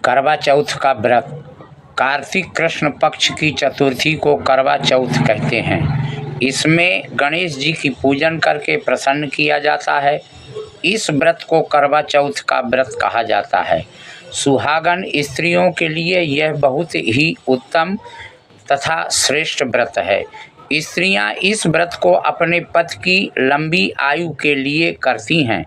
करवा चौथ का व्रत। कार्तिक कृष्ण पक्ष की चतुर्थी को करवा चौथ कहते हैं। इसमें गणेश जी की पूजन करके प्रसन्न किया जाता है। इस व्रत को करवा चौथ का व्रत कहा जाता है। सुहागन स्त्रियों के लिए यह बहुत ही उत्तम तथा श्रेष्ठ व्रत है। स्त्रियां इस व्रत को अपने पति की लंबी आयु के लिए करती हैं।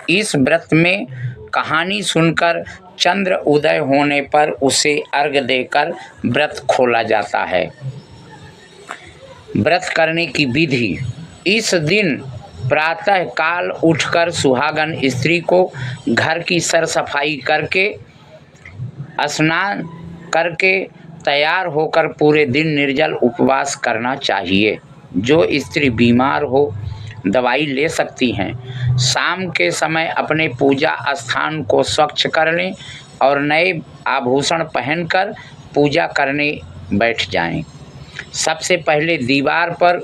इस व्रत में कहानी सुनकर चंद्र उदय होने पर उसे अर्घ्य देकर व्रत खोला जाता है। व्रत करने की विधि। इस दिन प्रातः काल उठकर सुहागन स्त्री को घर की सर सफाई करके स्नान करके तैयार होकर पूरे दिन निर्जल उपवास करना चाहिए। जो स्त्री बीमार हो दवाई ले सकती हैं। शाम के समय अपने पूजा स्थान को स्वच्छ कर लें और नए आभूषण पहनकर पूजा करने बैठ जाएं। सबसे पहले दीवार पर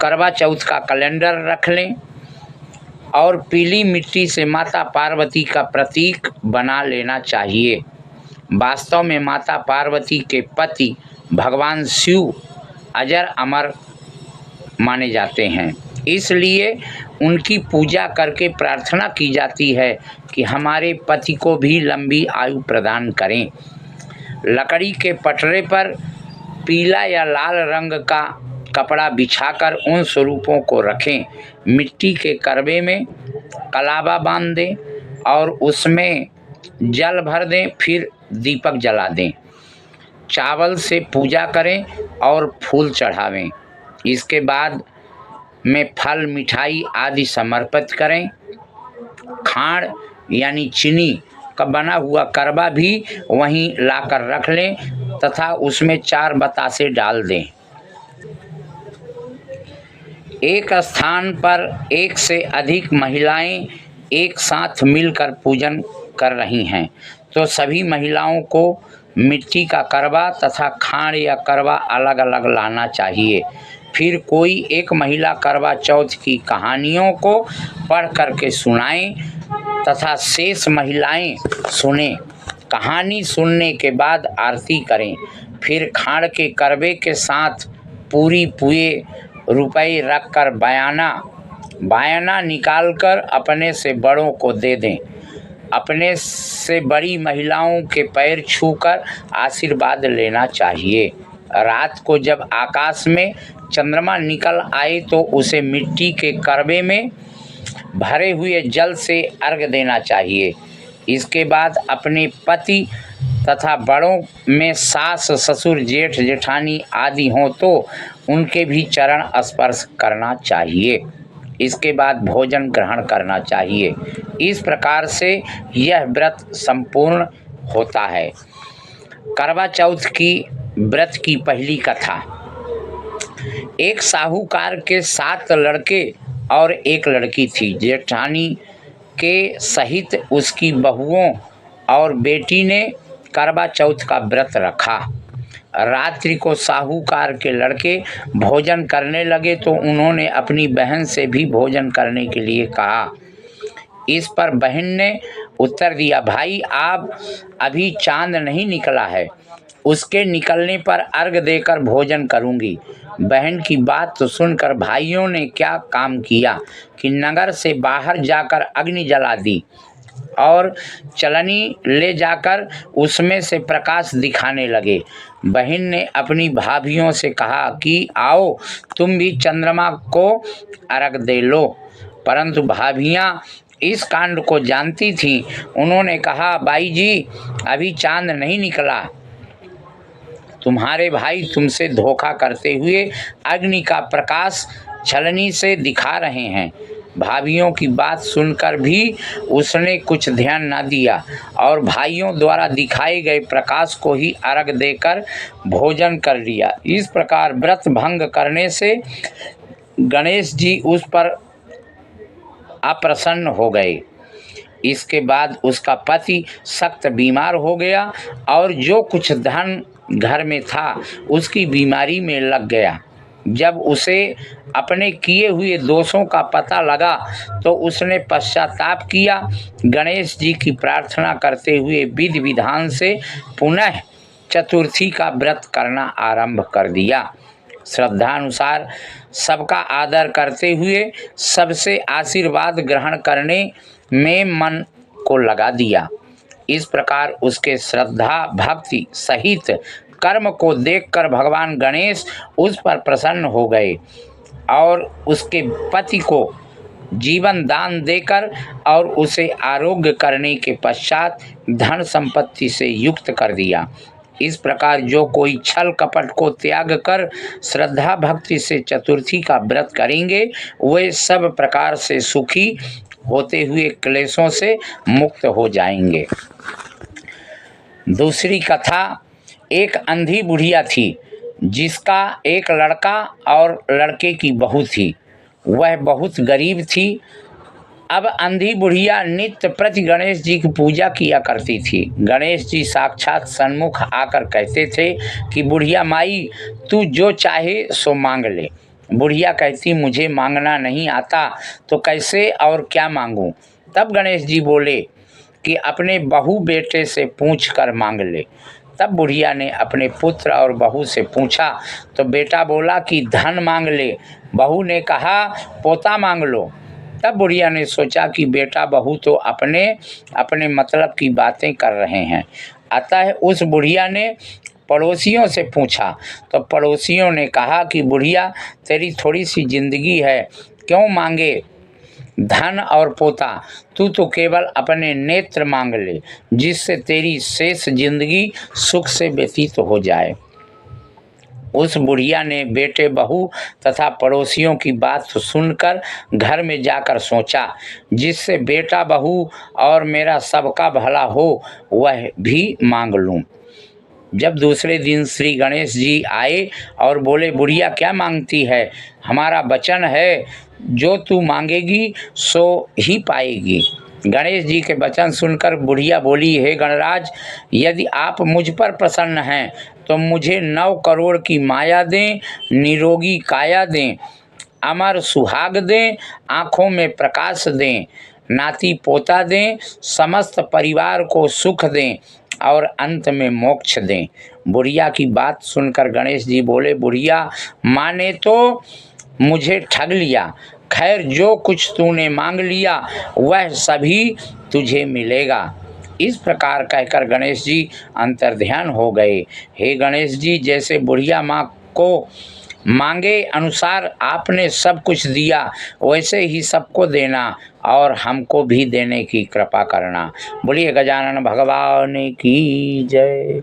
करवा चौथ का कैलेंडर रख लें और पीली मिट्टी से माता पार्वती का प्रतीक बना लेना चाहिए। वास्तव में माता पार्वती के पति भगवान शिव अजर अमर माने जाते हैं, इसलिए उनकी पूजा करके प्रार्थना की जाती है कि हमारे पति को भी लंबी आयु प्रदान करें। लकड़ी के पटरे पर पीला या लाल रंग का कपड़ा बिछाकर उन स्वरूपों को रखें। मिट्टी के करवे में कलावा बांध दें और उसमें जल भर दें, फिर दीपक जला दें। चावल से पूजा करें और फूल चढ़ावें। इसके बाद में फल मिठाई आदि समर्पित करें। खांड यानी चीनी का बना हुआ करवा भी वहीं लाकर रख लें तथा उसमें 4 बतासे डाल दें। एक स्थान पर एक से अधिक महिलाएं एक साथ मिलकर पूजन कर रही हैं तो सभी महिलाओं को मिट्टी का करवा तथा खांड या करवा अलग अलग लाना चाहिए। फिर कोई एक महिला करवा चौथ की कहानियों को पढ़ करके सुनाएं तथा शेष महिलाएं सुने। कहानी सुनने के बाद आरती करें। फिर खांड के करवे के साथ पूरी पुए रुपए रखकर बयाना निकालकर अपने से बड़ों को दे दें। अपने से बड़ी महिलाओं के पैर छूकर आशीर्वाद लेना चाहिए। रात को जब आकाश में चंद्रमा निकल आए तो उसे मिट्टी के करवे में भरे हुए जल से अर्घ्य देना चाहिए। इसके बाद अपने पति तथा बड़ों में सास ससुर जेठ जेठानी आदि हों तो उनके भी चरण स्पर्श करना चाहिए। इसके बाद भोजन ग्रहण करना चाहिए। इस प्रकार से यह व्रत संपूर्ण होता है। करवा चौथ की व्रत की पहली कथा। एक साहूकार के 7 लड़के और एक लड़की थी। जेठानी के सहित उसकी बहुओं और बेटी ने करवा चौथ का व्रत रखा। रात्रि को साहूकार के लड़के भोजन करने लगे तो उन्होंने अपनी बहन से भी भोजन करने के लिए कहा। इस पर बहन ने उत्तर दिया, भाई आप अभी चांद नहीं निकला है, उसके निकलने पर अर्घ्य देकर भोजन करूंगी। बहन की बात तो सुनकर भाइयों ने क्या काम किया कि नगर से बाहर जाकर अग्नि जला दी और चलनी ले जाकर उसमें से प्रकाश दिखाने लगे। बहन ने अपनी भाभियों से कहा कि आओ तुम भी चंद्रमा को अर्घ्य दे लो, परंतु भाभियां इस कांड को जानती थीं। उन्होंने कहा, बाई जी अभी चांद नहीं निकला, तुम्हारे भाई तुमसे धोखा करते हुए अग्नि का प्रकाश छलनी से दिखा रहे हैं। भाभियों की बात सुनकर भी उसने कुछ ध्यान न दिया और भाइयों द्वारा दिखाए गए प्रकाश को ही अर्घ्य देकर भोजन कर लिया। इस प्रकार व्रत भंग करने से गणेश जी उस पर अप्रसन्न हो गए। इसके बाद उसका पति सख्त बीमार हो गया और जो कुछ धन घर में था उसकी बीमारी में लग गया। जब उसे अपने किए हुए दोषों का पता लगा तो उसने पश्चाताप किया। गणेश जी की प्रार्थना करते हुए विधि विधान से पुनः चतुर्थी का व्रत करना आरंभ कर दिया। श्रद्धानुसार सबका आदर करते हुए सबसे आशीर्वाद ग्रहण करने में मन को लगा दिया। इस प्रकार उसके श्रद्धा भक्ति सहित कर्म को देखकर भगवान गणेश उस पर प्रसन्न हो गए और उसके पति को जीवन दान देकर और उसे आरोग्य करने के पश्चात धन संपत्ति से युक्त कर दिया। इस प्रकार जो कोई छल कपट को त्याग कर श्रद्धा भक्ति से चतुर्थी का व्रत करेंगे वे सब प्रकार से सुखी होते हुए क्लेशों से मुक्त हो जाएंगे। दूसरी कथा, एक अंधी बुढ़िया थी जिसका एक लड़का और लड़के की बहू थी। वह बहुत गरीब थी। अब अंधी बुढ़िया नित्य प्रति गणेश जी की पूजा किया करती थी। गणेश जी साक्षात सन्मुख आकर कहते थे कि बुढ़िया माई तू जो चाहे सो मांग ले। बुढ़िया कहती मुझे मांगना नहीं आता तो कैसे और क्या मांगूं। तब गणेश जी बोले कि अपने बहू बेटे से पूछ कर मांग ले। तब बुढ़िया ने अपने पुत्र और बहू से पूछा तो बेटा बोला कि धन मांग ले। बहू ने कहा पोता मांग लो। तब बुढ़िया ने सोचा कि बेटा बहू तो अपने अपने मतलब की बातें कर रहे हैं। अतः उस बुढ़िया ने पड़ोसियों से पूछा तो पड़ोसियों ने कहा कि बुढ़िया तेरी थोड़ी सी जिंदगी है, क्यों मांगे धन और पोता, तू तो केवल अपने नेत्र मांग ले जिससे तेरी शेष जिंदगी सुख से व्यतीत हो जाए। उस बुढ़िया ने बेटे बहू तथा पड़ोसियों की बात सुनकर घर में जाकर सोचा जिससे बेटा बहू और मेरा सबका भला हो वह भी मांग लूं। जब दूसरे दिन श्री गणेश जी आए और बोले बुढ़िया क्या मांगती है, हमारा वचन है जो तू मांगेगी सो ही पाएगी। गणेश जी के वचन सुनकर बुढ़िया बोली हे गणराज, यदि आप मुझ पर प्रसन्न हैं तो मुझे 9 करोड़ की माया दें, निरोगी काया दें, अमर सुहाग दें, आँखों में प्रकाश दें, नाती पोता दें, समस्त परिवार को सुख दें और अंत में मोक्ष दें। बुढ़िया की बात सुनकर गणेश जी बोले बुढ़िया माँ ने तो मुझे ठग लिया, खैर जो कुछ तूने मांग लिया वह सभी तुझे मिलेगा। इस प्रकार कहकर गणेश जी अंतर्ध्यान हो गए। हे गणेश जी, जैसे बुढ़िया माँ को मांगे अनुसार आपने सब कुछ दिया वैसे ही सबको देना और हमको भी देने की कृपा करना। बोलिए गजानन भगवान की जय।